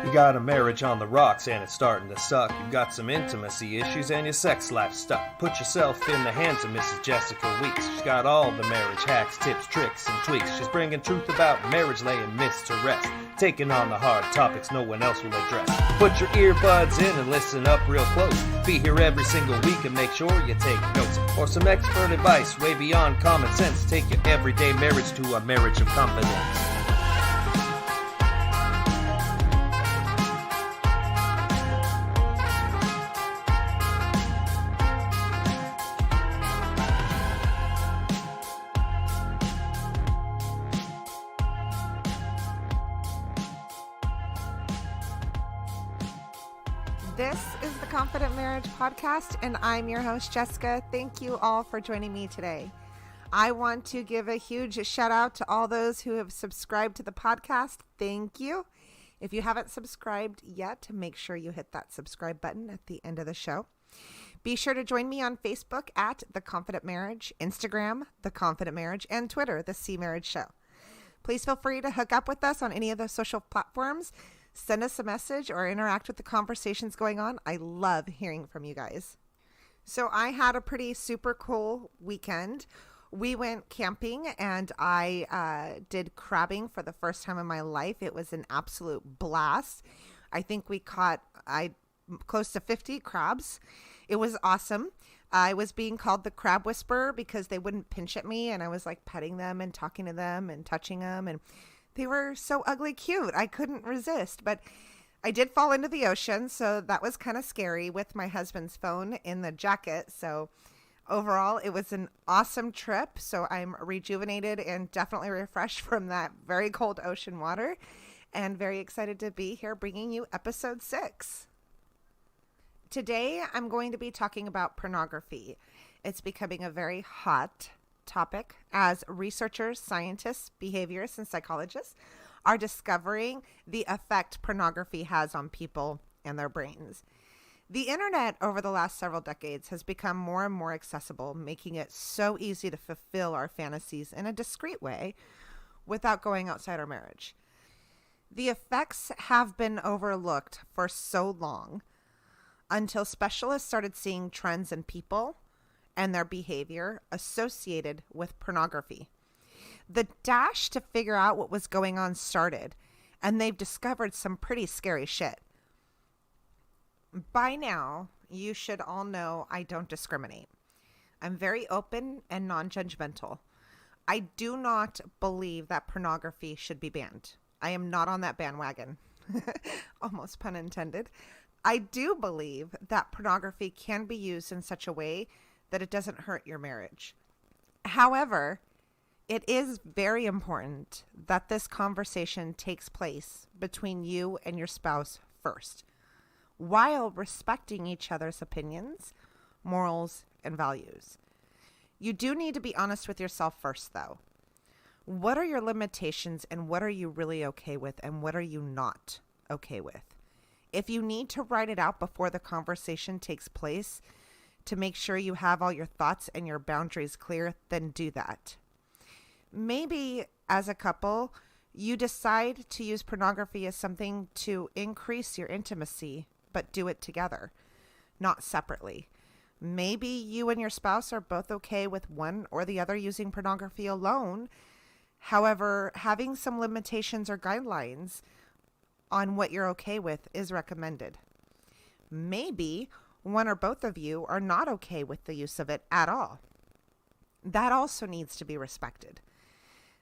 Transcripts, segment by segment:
You got a marriage on the rocks and it's starting to suck. You got some intimacy issues and your sex life's stuck. Put yourself in the hands of Mrs. Jessica Weeks. She's got all the marriage hacks, tips, tricks, and tweaks. She's bringing truth about marriage, laying myths to rest. Taking on the hard topics no one else will address. Put your earbuds in and listen up real close. Be here every single week and make sure you take notes. For some expert advice way beyond common sense. Take your everyday marriage to a marriage of confidence. This is the Confident Marriage Podcast, and I'm your host, Jessica. Thank you all for joining me today. I want to give a huge shout out to all those who have subscribed to the podcast. Thank you. If you haven't subscribed yet, make sure you hit that subscribe button at the end of the show. Be sure to join me on Facebook at The Confident Marriage, Instagram, The Confident Marriage, and Twitter, The C Marriage Show. Please feel free to hook up with us on any of those social platforms. Send us a message or interact with the conversations going on. I love hearing from you guys. So I had a pretty super cool weekend. We went camping and I did crabbing for the first time in my life. It was an absolute blast. I think we caught close to 50 crabs. It was awesome. I was being called the crab whisperer because they wouldn't pinch at me, and I was like petting them and talking to them and touching them, and they were so ugly cute. I couldn't resist, but I did fall into the ocean, so that was kind of scary with my husband's phone in the jacket. So overall, it was an awesome trip. So I'm rejuvenated and definitely refreshed from that very cold ocean water, and very excited to be here bringing you episode 6. Today, I'm going to be talking about pornography. It's becoming a very hot topic as researchers, scientists, behaviorists, and psychologists are discovering the effect pornography has on people and their brains. The internet over the last several decades has become more and more accessible, making it so easy to fulfill our fantasies in a discreet way without going outside our marriage. The effects have been overlooked for so long until specialists started seeing trends in people and their behavior associated with pornography. The dash to figure out what was going on started, and they've discovered some pretty scary shit. By now, you should all know I don't discriminate. I'm very open and non-judgmental. I do not believe that pornography should be banned. I am not on that bandwagon. Almost pun intended. I do believe that pornography can be used in such a way that it doesn't hurt your marriage. However, it is very important that this conversation takes place between you and your spouse first, while respecting each other's opinions, morals, and values. You do need to be honest with yourself first, though. What are your limitations, and what are you really okay with, and what are you not okay with? If you need to write it out before the conversation takes place to make sure you have all your thoughts and your boundaries clear, then do that. Maybe as a couple, you decide to use pornography as something to increase your intimacy, but do it together, not separately. Maybe you and your spouse are both okay with one or the other using pornography alone. However, having some limitations or guidelines on what you're okay with is recommended. Maybe one or both of you are not okay with the use of it at all. That also needs to be respected.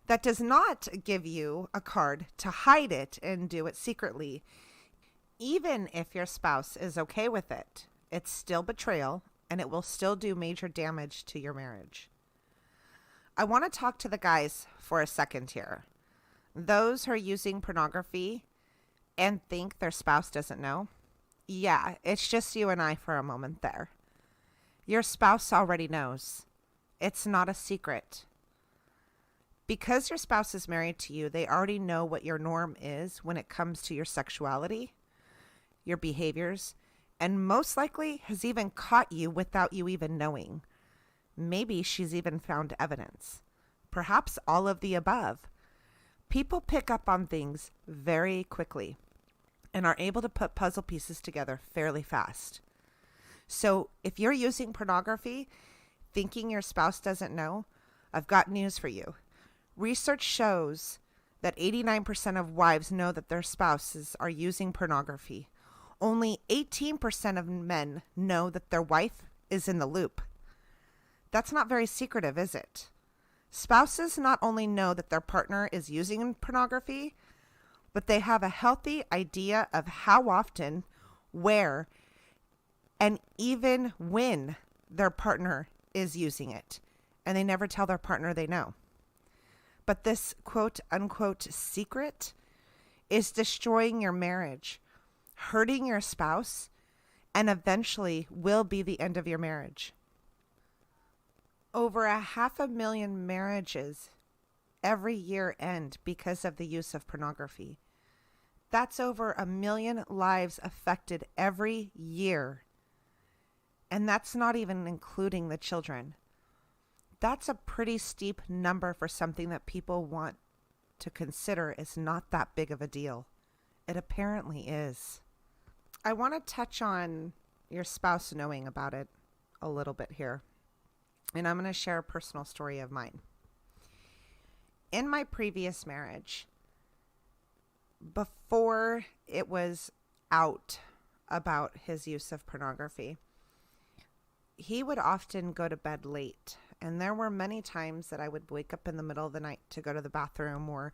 That does not give you a card to hide it and do it secretly. Even if your spouse is okay with it, it's still betrayal, and it will still do major damage to your marriage. I want to talk to the guys for a second here. Those who are using pornography and think their spouse doesn't know. Yeah, it's just you and I for a moment there. Your spouse already knows. It's not a secret. Because your spouse is married to you, they already know what your norm is when it comes to your sexuality, your behaviors, and most likely has even caught you without you even knowing. Maybe she's even found evidence. Perhaps all of the above. People pick up on things very quickly. and are able to put puzzle pieces together fairly fast. So if you're using pornography, thinking your spouse doesn't know, I've got news for you. Research shows that 89% of wives know that their spouses are using pornography. Only 18% of men know that their wife is in the loop. That's not very secretive, is it? Spouses not only know that their partner is using pornography, but they have a healthy idea of how often, where, and even when their partner is using it. And they never tell their partner they know. But this quote unquote secret is destroying your marriage, hurting your spouse, and eventually will be the end of your marriage. Over 500,000 marriages every year end because of the use of pornography. That's over 1 million lives affected every year. And that's not even including the children. That's a pretty steep number for something that people want to consider is not that big of a deal. It apparently is. I want to touch on your spouse knowing about it a little bit here. And I'm going to share a personal story of mine. In my previous marriage, before it was out about his use of pornography, he would often go to bed late. And there were many times that I would wake up in the middle of the night to go to the bathroom or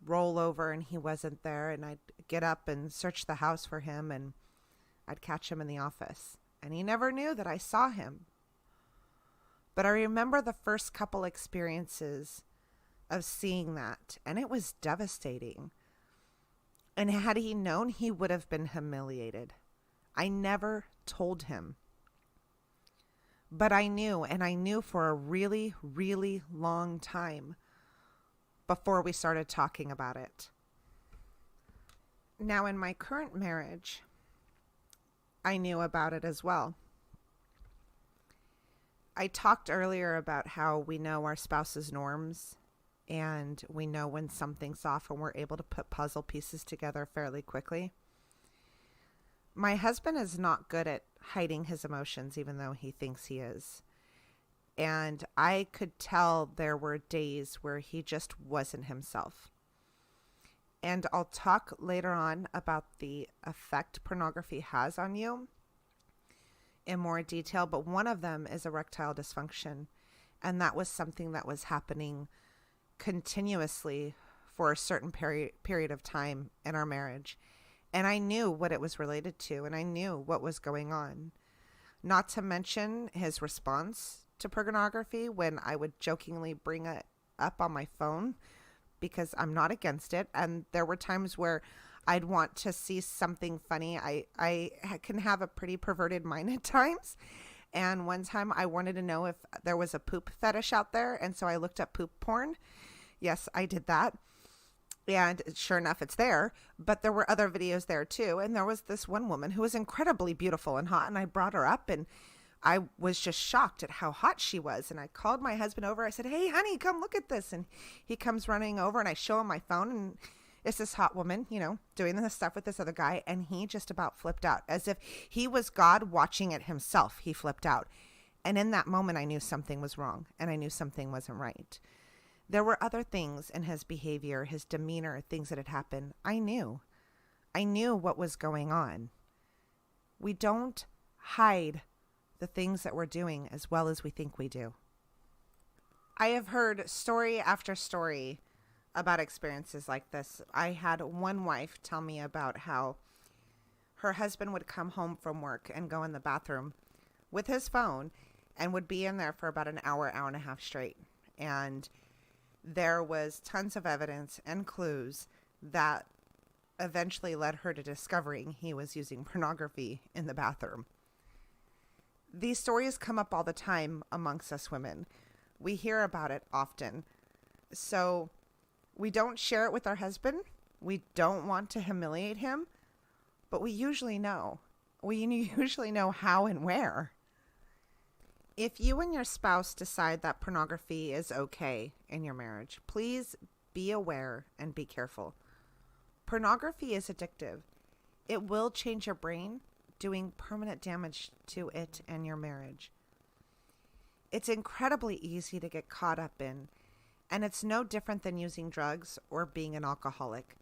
roll over and he wasn't there. And I'd get up and search the house for him and I'd catch him in the office. And he never knew that I saw him. But I remember the first couple experiences of seeing that. And it was devastating. And had he known, he would have been humiliated. I never told him. But I knew, and I knew for a really, really long time before we started talking about it. Now, in my current marriage, I knew about it as well. I talked earlier about how we know our spouse's norms and we know when something's off and we're able to put puzzle pieces together fairly quickly. My husband is not good at hiding his emotions, even though he thinks he is. And I could tell there were days where he just wasn't himself. And I'll talk later on about the effect pornography has on you in more detail, but one of them is erectile dysfunction. And that was something that was happening continuously for a certain period of time in our marriage. And I knew what it was related to, and I knew what was going on. Not to mention his response to pornography when I would jokingly bring it up on my phone, because I'm not against it. And there were times where I'd want to see something funny. I can have a pretty perverted mind at times. And one time I wanted to know if there was a poop fetish out there. And so I looked up poop porn. Yes, I did that. And sure enough, it's there. But there were other videos there too. And there was this one woman who was incredibly beautiful and hot. And I brought her up and I was just shocked at how hot she was. And I called my husband over. I said, "Hey, honey, come look at this." And he comes running over and I show him my phone. And it's this hot woman, doing this stuff with this other guy. And he just about flipped out as if he was God watching it himself. He flipped out. And in that moment, I knew something was wrong and I knew something wasn't right. There were other things in his behavior, his demeanor, things that had happened. I knew what was going on. We don't hide the things that we're doing as well as we think we do. I have heard story after story about experiences like this. I had one wife tell me about how her husband would come home from work and go in the bathroom with his phone and would be in there for about an hour and a half straight. And there was tons of evidence and clues that eventually led her to discovering he was using pornography in the bathroom. These stories come up all the time amongst us women. We hear about it often. So we don't share it with our husband. We don't want to humiliate him, but we usually know. We usually know how and where. If you and your spouse decide that pornography is okay in your marriage, please be aware and be careful. Pornography is addictive. It will change your brain, doing permanent damage to it and your marriage. It's incredibly easy to get caught up in, and it's no different than using drugs or being an alcoholic.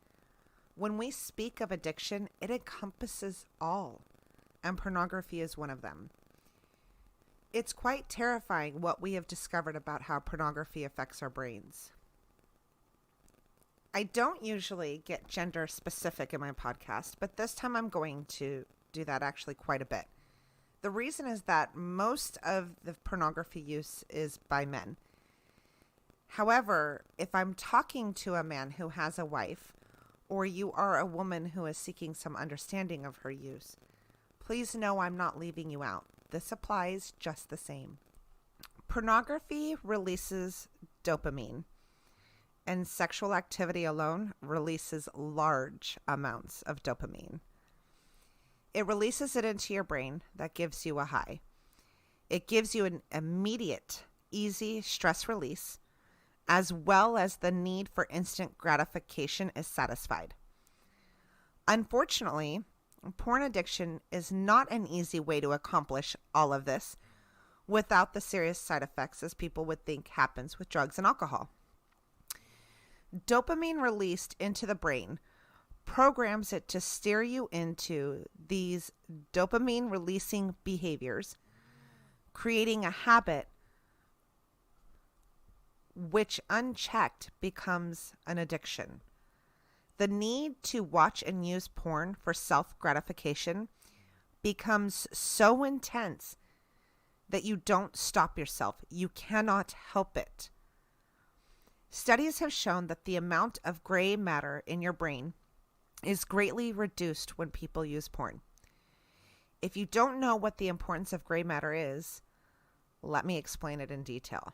When we speak of addiction, it encompasses all, and pornography is one of them. It's quite terrifying what we have discovered about how pornography affects our brains. I don't usually get gender specific in my podcast, but this time I'm going to do that actually quite a bit. The reason is that most of the pornography use is by men. However, if I'm talking to a man who has a wife, or you are a woman who is seeking some understanding of her use, please know I'm not leaving you out. This applies just the same. Pornography releases dopamine, and sexual activity alone releases large amounts of dopamine. It releases it into your brain. That gives you a high. It gives you an immediate, easy stress release, as well as the need for instant gratification is satisfied. Unfortunately, porn addiction is not an easy way to accomplish all of this without the serious side effects as people would think happens with drugs and alcohol. Dopamine released into the brain programs it to steer you into these dopamine releasing behaviors, creating a habit which unchecked becomes an addiction. The need to watch and use porn for self-gratification becomes so intense that you don't stop yourself. You cannot help it. Studies have shown that the amount of gray matter in your brain is greatly reduced when people use porn. If you don't know what the importance of gray matter is, let me explain it in detail.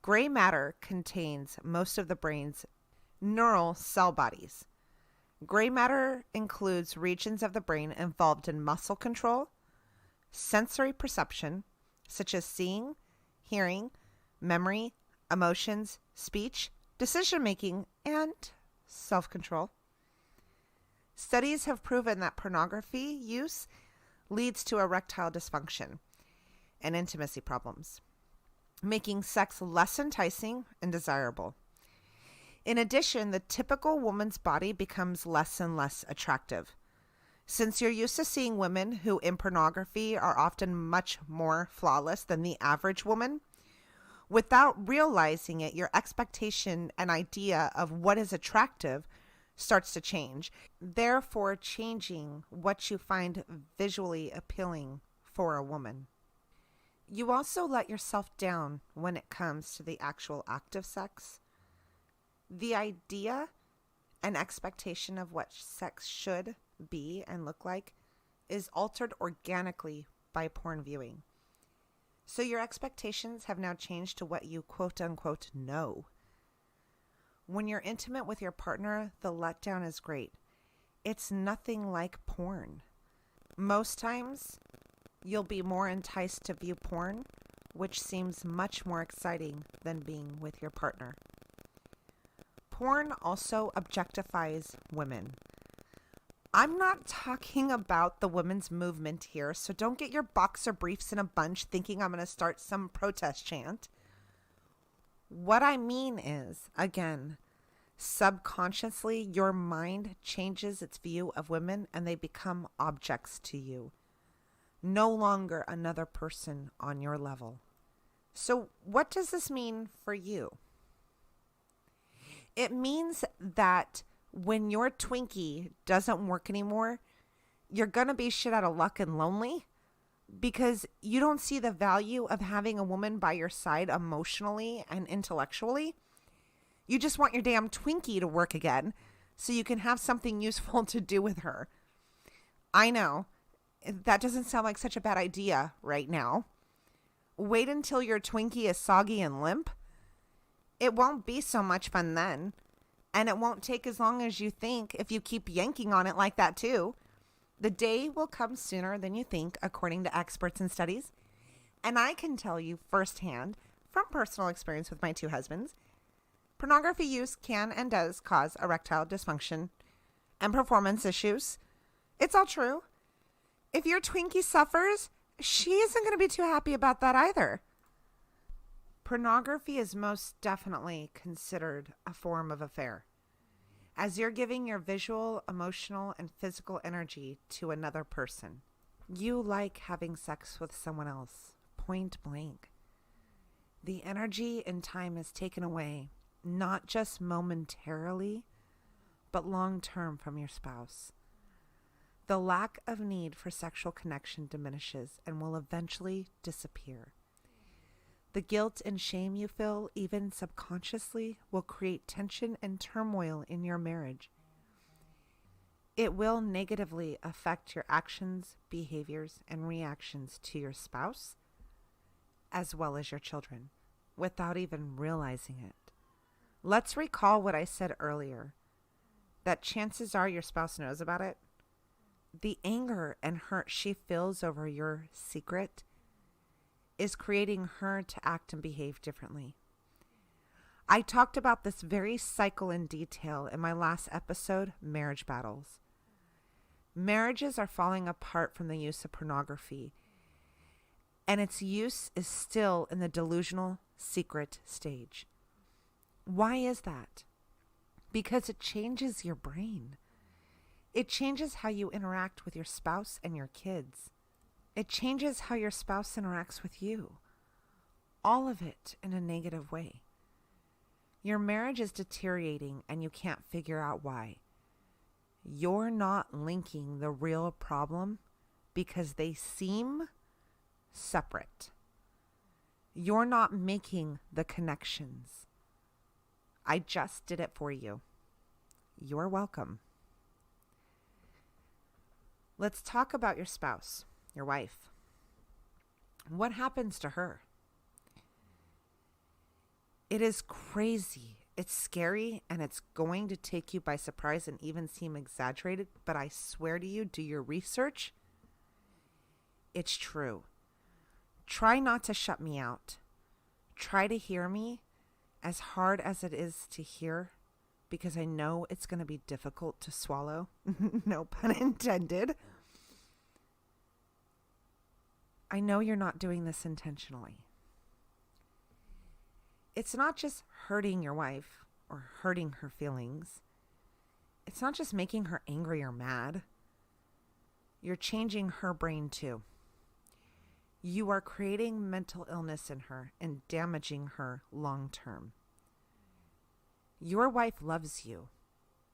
Gray matter contains most of the brain's neural cell bodies. Gray matter includes regions of the brain involved in muscle control, sensory perception, such as seeing, hearing, memory, emotions, speech, decision-making, and self-control. Studies have proven that pornography use leads to erectile dysfunction and intimacy problems, making sex less enticing and desirable. In addition, the typical woman's body becomes less and less attractive. Since you're used to seeing women who in pornography are often much more flawless than the average woman, without realizing it, your expectation and idea of what is attractive starts to change, therefore changing what you find visually appealing for a woman. You also let yourself down when it comes to the actual act of sex. The idea and expectation of what sex should be and look like is altered organically by porn viewing. So your expectations have now changed to what you quote unquote know. When you're intimate with your partner, the letdown is great. It's nothing like porn. Most times, you'll be more enticed to view porn, which seems much more exciting than being with your partner. Porn also objectifies women. I'm not talking about the women's movement here, so don't get your boxer briefs in a bunch thinking I'm going to start some protest chant. What I mean is, again, subconsciously your mind changes its view of women and they become objects to you. No longer another person on your level. So what does this mean for you? It means that when your Twinkie doesn't work anymore, you're going to be shit out of luck and lonely because you don't see the value of having a woman by your side emotionally and intellectually. You just want your damn Twinkie to work again so you can have something useful to do with her. I know, that doesn't sound like such a bad idea right now. Wait until your Twinkie is soggy and limp. It won't be so much fun then. And it won't take as long as you think if you keep yanking on it like that too. The day will come sooner than you think, according to experts and studies. And I can tell you firsthand, from personal experience with my two husbands, Pornography use can and does cause erectile dysfunction and performance issues. It's all true. If your Twinkie suffers, she isn't going to be too happy about that either. Pornography is most definitely considered a form of affair, as you're giving your visual, emotional, and physical energy to another person. You like having sex with someone else, point blank. The energy and time is taken away, not just momentarily, but long term from your spouse. The lack of need for sexual connection diminishes and will eventually disappear. The guilt and shame you feel, even subconsciously, will create tension and turmoil in your marriage. It will negatively affect your actions, behaviors, and reactions to your spouse, as well as your children, without even realizing it. Let's recall what I said earlier, that chances are your spouse knows about it. The anger and hurt she feels over your secret is creating her to act and behave differently. I talked about this very cycle in detail in my last episode, Marriage Battles. Marriages are falling apart from the use of pornography, and its use is still in the delusional secret stage. Why is that? Because it changes your brain. It changes how you interact with your spouse and your kids. It changes how your spouse interacts with you. All of it in a negative way. Your marriage is deteriorating and you can't figure out why. You're not linking the real problem because they seem separate. You're not making the connections. I just did it for you. You're welcome. Let's talk about your spouse, your wife. What happens to her? It is crazy. It's scary, and it's going to take you by surprise and even seem exaggerated, but I swear to you, do your research. It's true. Try not to shut me out. Try to hear me, as hard as it is to hear, because I know it's going to be difficult to swallow. No pun intended. I know you're not doing this intentionally. It's not just hurting your wife or hurting her feelings. It's not just making her angry or mad. You're changing her brain too. You are creating mental illness in her and damaging her long term. Your wife loves you.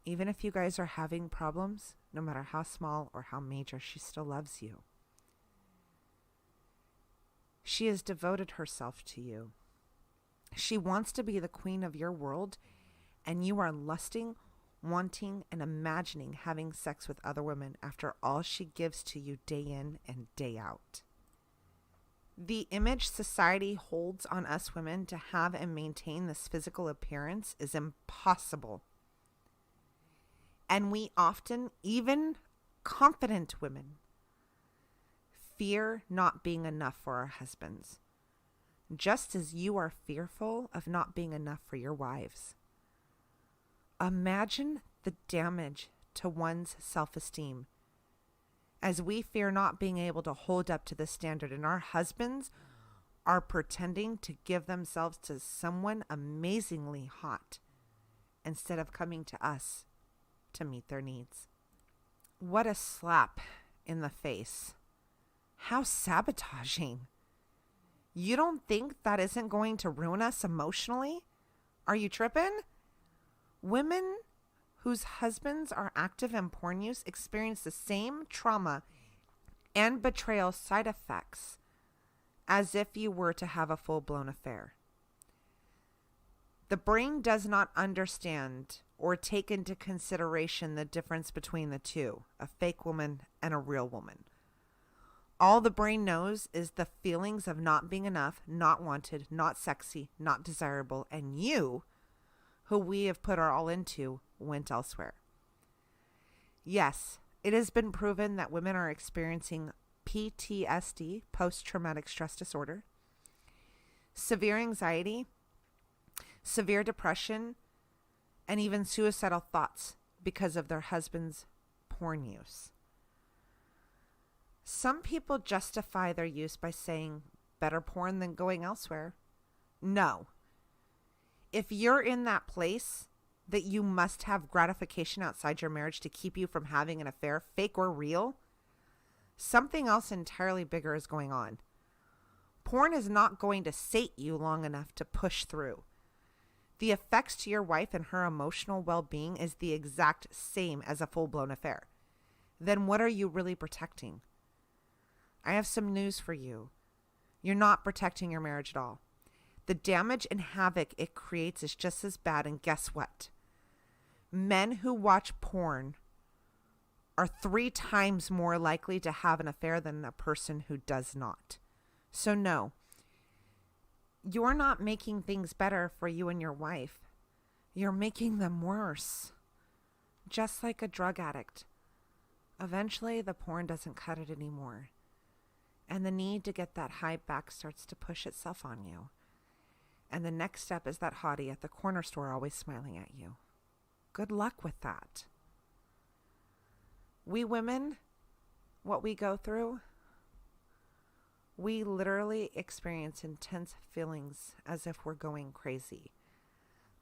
Even if you guys are having problems, no matter how small or how major, she still loves you. She has devoted herself to you. She wants to be the queen of your world, and you are lusting, wanting, and imagining having sex with other women after all she gives to you day in and day out. The image society holds on us women to have and maintain this physical appearance is impossible. And we often, even confident women, fear not being enough for our husbands, just as you are fearful of not being enough for your wives. Imagine the damage to one's self-esteem as we fear not being able to hold up to the standard, and our husbands are pretending to give themselves to someone amazingly hot instead of coming to us to meet their needs. What a slap in the face. How sabotaging. You don't think that isn't going to ruin us emotionally? Are you tripping? Women whose husbands are active in porn use experience the same trauma and betrayal side effects as if you were to have a full-blown affair. The brain does not understand or take into consideration the difference between the two, a fake woman and a real woman. All the brain knows is the feelings of not being enough, not wanted, not sexy, not desirable, and you, who we have put our all into, went elsewhere. Yes, it has been proven that women are experiencing PTSD, post-traumatic stress disorder, severe anxiety, severe depression, and even suicidal thoughts because of their husband's porn use. Some people justify their use by saying better porn than going elsewhere. No. If you're in that place that you must have gratification outside your marriage to keep you from having an affair, fake or real, something else entirely bigger is going on. Porn is not going to sate you long enough to push through. The effects to your wife and her emotional well-being is the exact same as a full-blown affair. Then what are you really protecting? I have some news for you. You're not protecting your marriage at all. The damage and havoc it creates is just as bad, and guess what? Men who watch porn are 3 times more likely to have an affair than a person who does not. So no, you're not making things better for you and your wife. You're making them worse. Just like a drug addict. Eventually, the porn doesn't cut it anymore. And the need to get that high back starts to push itself on you. And the next step is that hottie at the corner store always smiling at you. Good luck with that. We women, what we go through, we literally experience intense feelings as if we're going crazy.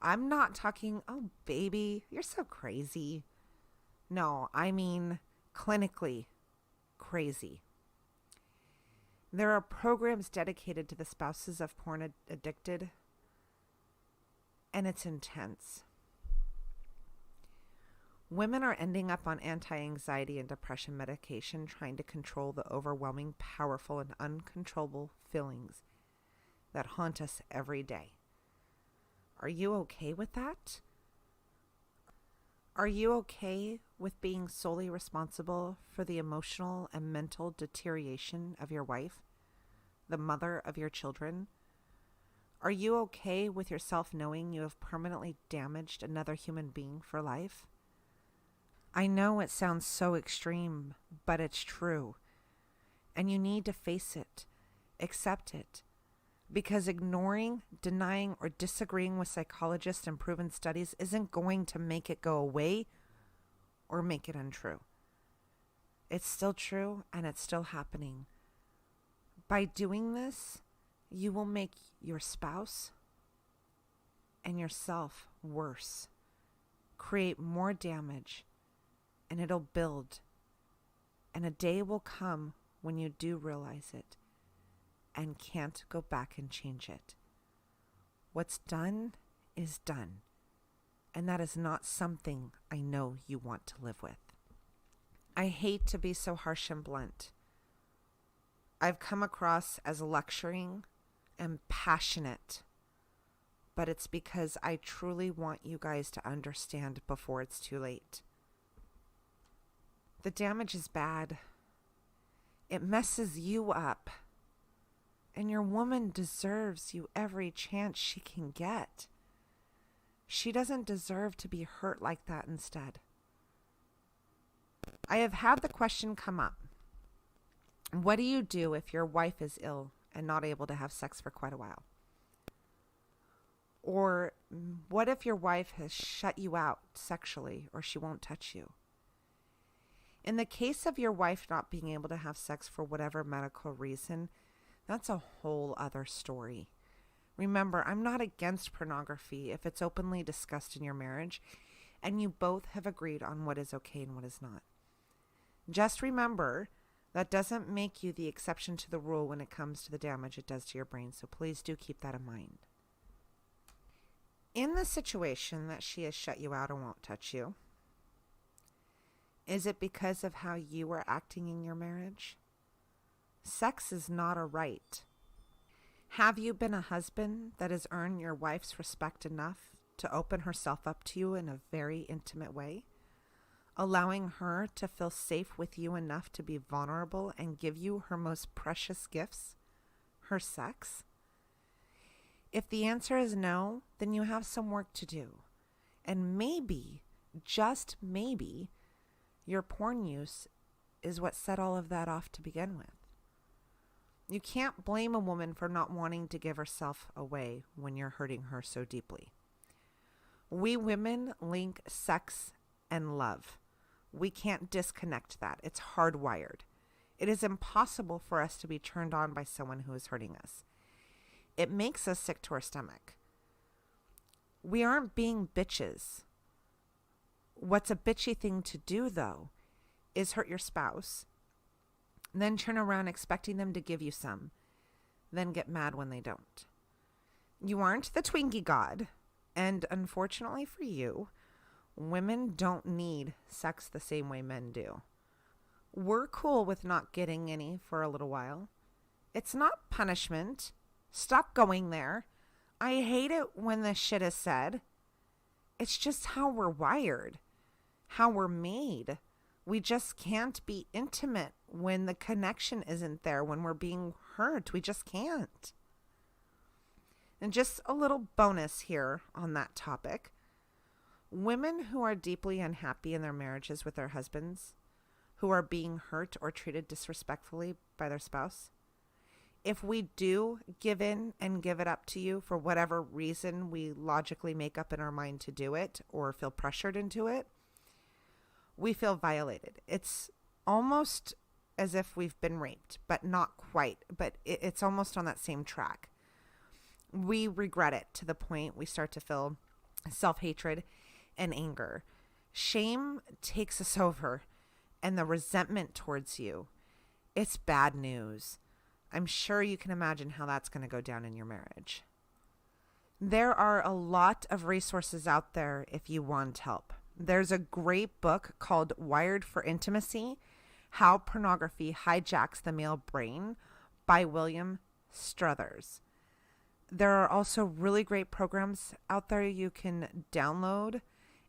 I'm not talking, oh baby, you're so crazy. No, I mean clinically crazy. There are programs dedicated to the spouses of porn addicted, and it's intense. Women are ending up on anti-anxiety and depression medication trying to control the overwhelming, powerful, and uncontrollable feelings that haunt us every day. Are you okay with that? Are you okay with being solely responsible for the emotional and mental deterioration of your wife, the mother of your children? Are you okay with yourself knowing you have permanently damaged another human being for life? I know it sounds so extreme, but it's true. And you need to face it, accept it, because ignoring, denying, or disagreeing with psychologists and proven studies isn't going to make it go away or make it untrue. It's still true and it's still happening. By doing this, you will make your spouse and yourself worse, create more damage, and it'll build. And a day will come when you do realize it and can't go back and change it. What's done is done. And that is not something I know you want to live with. I hate to be so harsh and blunt. I've come across as lecturing and passionate, but it's because I truly want you guys to understand before it's too late. The damage is bad. It messes you up. And your woman deserves you every chance she can get. She doesn't deserve to be hurt like that instead. I have had the question come up. What do you do if your wife is ill and not able to have sex for quite a while? Or what if your wife has shut you out sexually or she won't touch you? In the case of your wife not being able to have sex for whatever medical reason, that's a whole other story. Remember, I'm not against pornography if it's openly discussed in your marriage and you both have agreed on what is okay and what is not. Just remember, that doesn't make you the exception to the rule when it comes to the damage it does to your brain, so please do keep that in mind. In the situation that she has shut you out and won't touch you, is it because of how you are acting in your marriage? Sex is not a right. Have you been a husband that has earned your wife's respect enough to open herself up to you in a very intimate way, allowing her to feel safe with you enough to be vulnerable and give you her most precious gifts, her sex? If the answer is no, then you have some work to do. And maybe, just maybe, your porn use is what set all of that off to begin with. You can't blame a woman for not wanting to give herself away when you're hurting her so deeply. We women link sex and love. We can't disconnect that. It's hardwired. It is impossible for us to be turned on by someone who is hurting us. It makes us sick to our stomach. We aren't being bitches. What's a bitchy thing to do, though, is hurt your spouse, then turn around expecting them to give you some, then get mad when they don't. You aren't the Twinkie god, and unfortunately for you, women don't need sex the same way men do. We're cool with not getting any for a little while. It's not punishment. Stop going there. I hate it when this shit is said. It's just how we're wired, how we're made. We just can't be intimate when the connection isn't there, when we're being hurt. We just can't. And just a little bonus here on that topic. Women who are deeply unhappy in their marriages with their husbands, who are being hurt or treated disrespectfully by their spouse, if we do give in and give it up to you for whatever reason we logically make up in our mind to do it or feel pressured into it, we feel violated. It's almost as if we've been raped, but not quite. But it's almost on that same track. We regret it to the point we start to feel self-hatred and anger. Shame takes us over, and the resentment towards you. It's bad news. I'm sure you can imagine how that's going to go down in your marriage. There are a lot of resources out there if you want help. There's a great book called Wired for Intimacy: How Pornography Hijacks the Male Brain by William Struthers. There are also really great programs out there you can download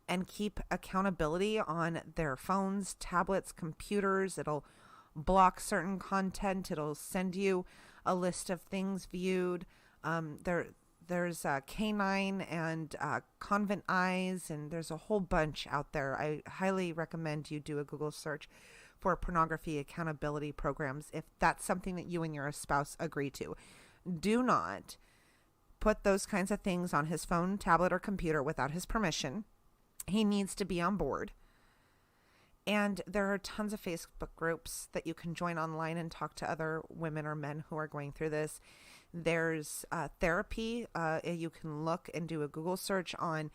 and keep accountability on their phones, tablets, computers. It'll block certain content. It'll send you a list of things viewed. There's K9 and Convent Eyes, and there's a whole bunch out there. I highly recommend you do a Google search for pornography accountability programs if that's something that you and your spouse agree to. Do not put those kinds of things on his phone, tablet, or computer without his permission. He needs to be on board. And there are tons of Facebook groups that you can join online and talk to other women or men who are going through this. There's therapy. You can look and do a Google search on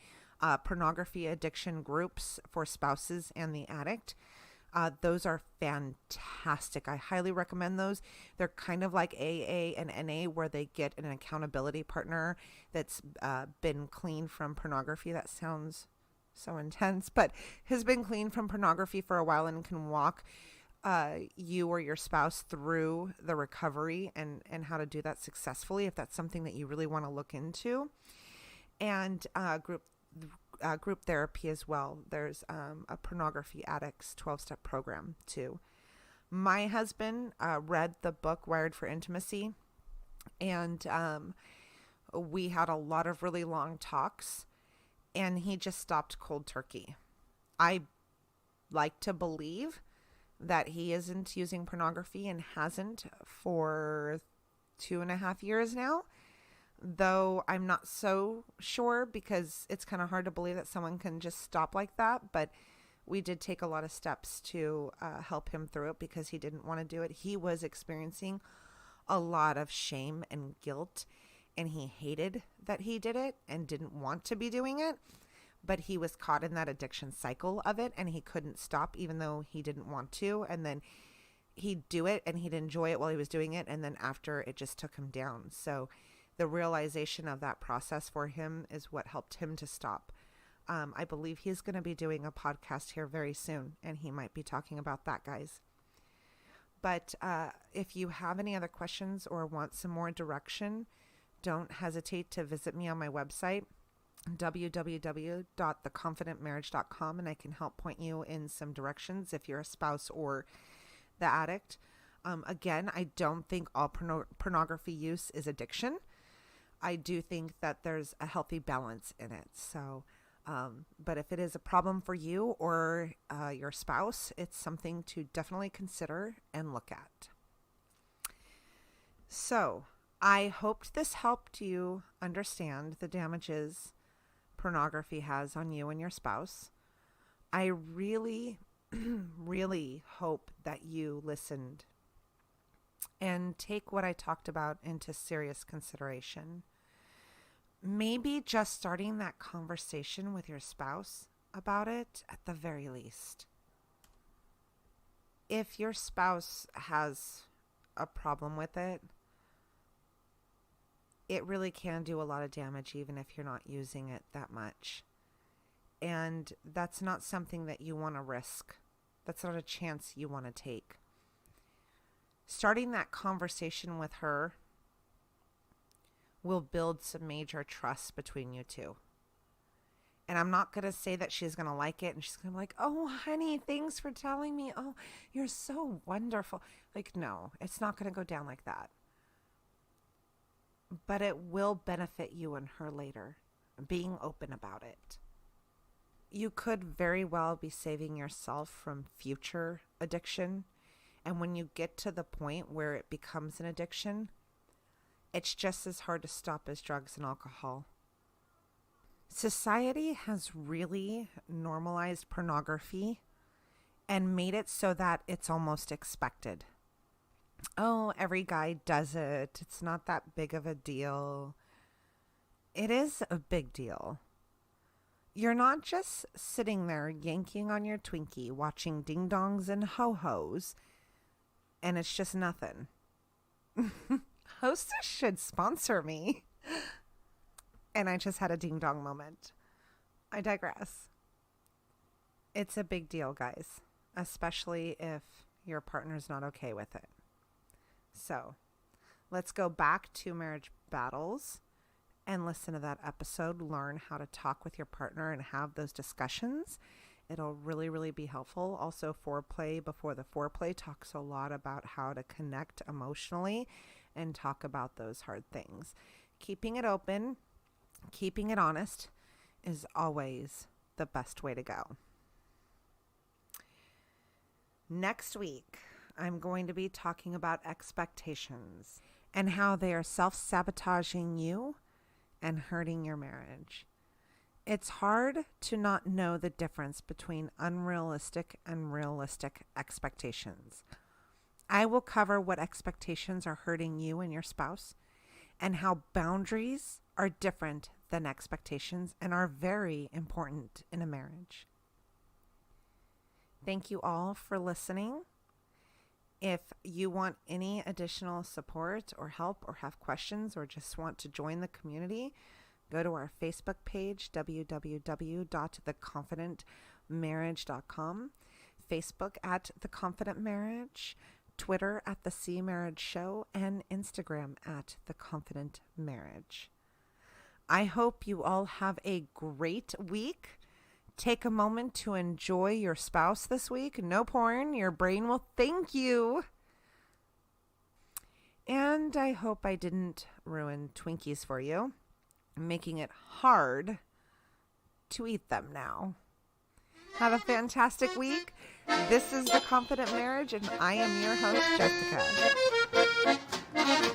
pornography addiction groups for spouses and the addict. Those are fantastic. I highly recommend those. They're kind of like AA and NA, where they get an accountability partner that's been clean from pornography. That sounds so intense, but has been clean from pornography for a while and can walk you or your spouse through the recovery and how to do that successfully, if that's something that you really want to look into. And group therapy as well. There's a pornography addicts 12-step program too. My husband read the book Wired for Intimacy, and we had a lot of really long talks, and he just stopped cold turkey. I like to believe that he isn't using pornography and hasn't for 2.5 years now, though I'm not so sure, because it's kind of hard to believe that someone can just stop like that. But we did take a lot of steps to help him through it, because he didn't want to do it. He was experiencing a lot of shame and guilt, and he hated that he did it and didn't want to be doing it. But he was caught in that addiction cycle of it, and he couldn't stop, even though he didn't want to. And then he'd do it, and he'd enjoy it while he was doing it, and then after, it just took him down. So the realization of that process for him is what helped him to stop. I believe he's going to be doing a podcast here very soon, and he might be talking about that, guys. But if you have any other questions or want some more direction, don't hesitate to visit me on my website, www.theconfidentmarriage.com, and I can help point you in some directions if you're a spouse or the addict. Again, I don't think all pornography use is addiction. I do think that there's a healthy balance in it. So, but if it is a problem for you or your spouse, it's something to definitely consider and look at. So, I hoped this helped you understand the damages pornography has on you and your spouse. I really, really hope that you listened and take what I talked about into serious consideration. Maybe just starting that conversation with your spouse about it at the very least. If your spouse has a problem with it, it really can do a lot of damage even if you're not using it that much. And that's not something that you want to risk. That's not a chance you want to take. Starting that conversation with her will build some major trust between you two. And I'm not going to say that she's going to like it and she's going to be like, oh, honey, thanks for telling me. Oh, you're so wonderful. Like, no, it's not going to go down like that. But it will benefit you and her later, being open about it. You could very well be saving yourself from future addiction. And when you get to the point where it becomes an addiction, it's just as hard to stop as drugs and alcohol. Society has really normalized pornography and made it so that it's almost expected. Oh, every guy does it. It's not that big of a deal. It is a big deal. You're not just sitting there yanking on your Twinkie, watching ding dongs and ho-hos, and it's just nothing. Hostess should sponsor me. And I just had a ding dong moment. I digress. It's a big deal, guys, especially if your partner's not okay with it. So let's go back to Marriage Battles and listen to that episode. Learn how to talk with your partner and have those discussions. It'll really, really be helpful. Also, Foreplay Before the Foreplay talks a lot about how to connect emotionally and talk about those hard things. Keeping it open, keeping it honest is always the best way to go. Next week, I'm going to be talking about expectations and how they are self-sabotaging you and hurting your marriage. It's hard to not know the difference between unrealistic and realistic expectations. I will cover what expectations are hurting you and your spouse and how boundaries are different than expectations and are very important in a marriage. Thank you all for listening. If you want any additional support or help or have questions or just want to join the community, go to our Facebook page, www.theconfidentmarriage.com, Facebook at The Confident Marriage, Twitter at The C Marriage Show, and Instagram at The Confident Marriage. I hope you all have a great week. Take a moment to enjoy your spouse this week. No porn. Your brain will thank you. And I hope I didn't ruin Twinkies for you, making it hard to eat them now. Have a fantastic week. This is The Confident Marriage, and I am your host, Jessica.